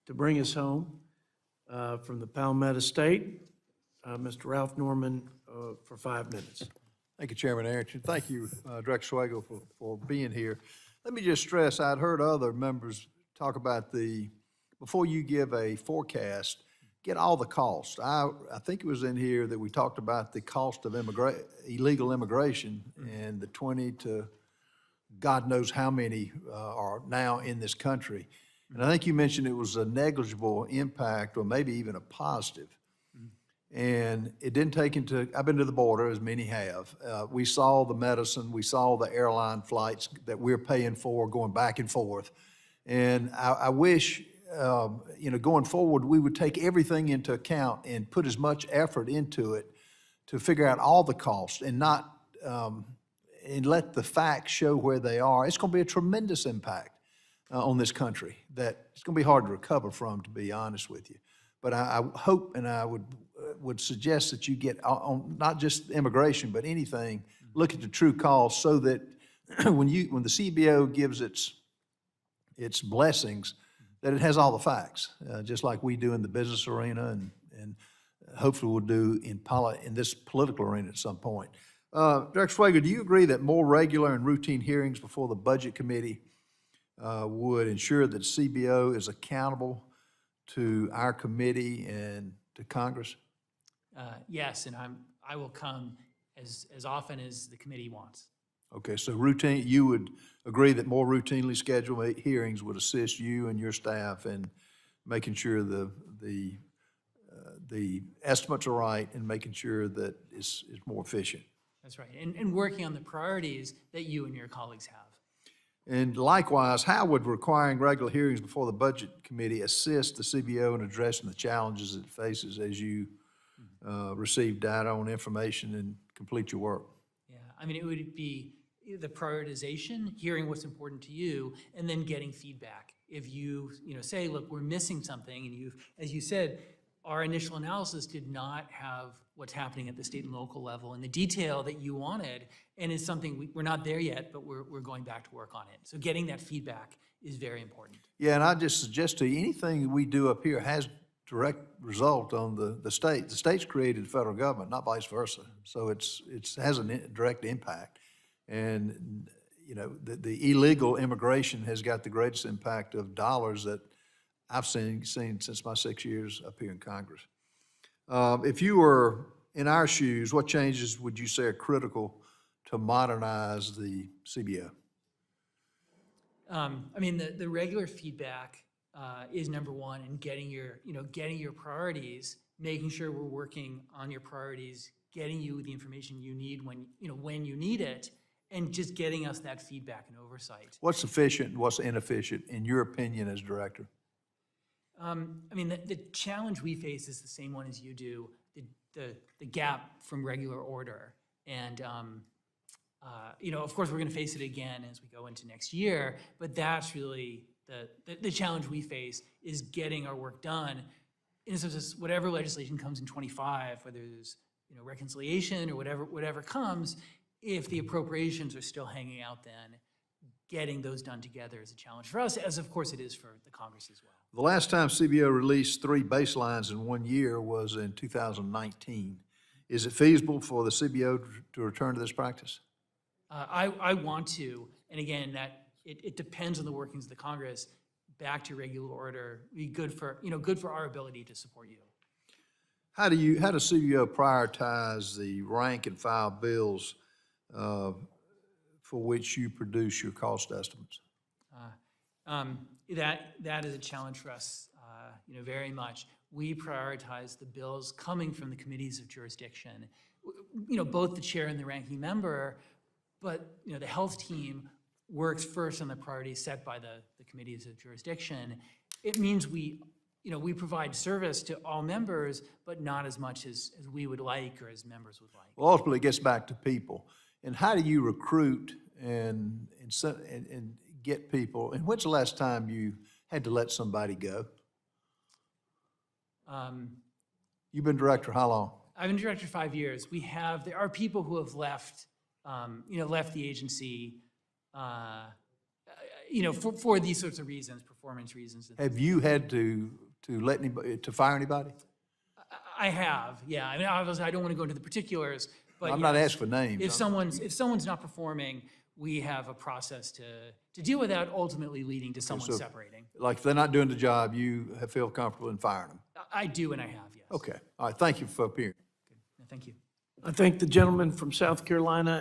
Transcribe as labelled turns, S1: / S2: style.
S1: to bring us home from the Palmetto State, Mr. Ralph Norman, for 5 minutes.
S2: Thank you, Chairman Arrington. Thank you, Director Swagel, for being here. Let me just stress, I'd heard other members talk about before you give a forecast, get all the costs. I think it was in here that we talked about the cost of illegal immigration and the 20 to God knows how many are now in this country. And I think you mentioned it was a negligible impact or maybe even a positive. And it didn't take I've been to the border, as many have. We saw the medicine, we saw the airline flights that we're paying for going back and forth. And I wish, going forward, we would take everything into account and put as much effort into it to figure out all the costs and not, and let the facts show where they are. It's going to be a tremendous impact on this country that it's going to be hard to recover from, to be honest with you. But I hope, and I would suggest that you get on not just immigration, but anything, look at the true cost so that when the CBO gives its blessings, that it has all the facts, just like we do in the business arena and hopefully we'll do in this political arena at some point. Director Swagel, do you agree that more regular and routine hearings before the Budget Committee would ensure that CBO is accountable to our committee and to Congress?
S3: Yes, and I will come as often as the committee wants.
S2: Okay, so you would agree that more routinely scheduled hearings would assist you and your staff in making sure the estimates are right and making sure that it's more efficient.
S3: That's right, and working on the priorities that you and your colleagues have.
S2: And likewise, how would requiring regular hearings before the Budget Committee assist the CBO in addressing the challenges it faces as you receive data on information and complete your work?
S3: Yeah, I mean, it would be the prioritization, hearing what's important to you, and then getting feedback. If you say, look, we're missing something, and as you said, our initial analysis did not have what's happening at the state and local level in the detail that you wanted, and it's something we're not there yet, but we're going back to work on it. So getting that feedback is very important.
S2: Yeah, and I just suggest to you, anything we do up here has direct result on the state. The state's created the federal government, not vice versa. So it has a direct impact. And the illegal immigration has got the greatest impact of dollars that I've seen since my 6 years up here in Congress. If you were in our shoes, what changes would you say are critical to modernize the CBO?
S3: I mean, the regular feedback is number one, and getting your priorities, making sure we're working on your priorities, getting you the information you need when you need it, and just getting us that feedback and oversight.
S2: What's efficient and what's inefficient, in your opinion, as director?
S3: I mean, the challenge we face is the same one as you do, the gap from regular order. And, of course, we're going to face it again as we go into next year, but that's really the challenge we face, is getting our work done. In a sense, whatever legislation comes in 25, whether there's reconciliation or whatever comes, if the appropriations are still hanging out, then getting those done together is a challenge for us, as of course it is for the Congress as well.
S2: The last time CBO released 3 baselines in 1 year was in 2019. Is it feasible for the CBO to return to this practice?
S3: I want to, and again, that it depends on the workings of the Congress. Back to regular order, be good for our ability to support you.
S2: How does CBO prioritize the rank and file bills for which you produce your cost estimates?
S3: That is a challenge for us, very much. We prioritize the bills coming from the committees of jurisdiction, both the chair and the ranking member, but the health team works first on the priorities set by the committees of jurisdiction. It means we provide service to all members, but not as much as we would like or as members would like.
S2: Well, ultimately, it gets back to people. And how do you recruit and get people? And when's the last time you had to let somebody go? You've been director how long?
S3: I've been director 5 years. There are people who have left the agency, you know, for these sorts of reasons, performance reasons.
S2: Have you had to let anybody, to fire anybody?
S3: I have, yeah. I mean, obviously, I don't want to go into the particulars, but
S2: I'm not
S3: yes,
S2: asking for names.
S3: if someone's not performing, we have a process to deal with that, ultimately leading to someone
S2: so-
S3: separating.
S2: Like, if they're not doing the job, you feel comfortable in firing them?
S3: I do, and I have, yes.
S2: Okay, all right, thank you for appearing.
S3: Thank you.
S1: I thank the gentleman from South Carolina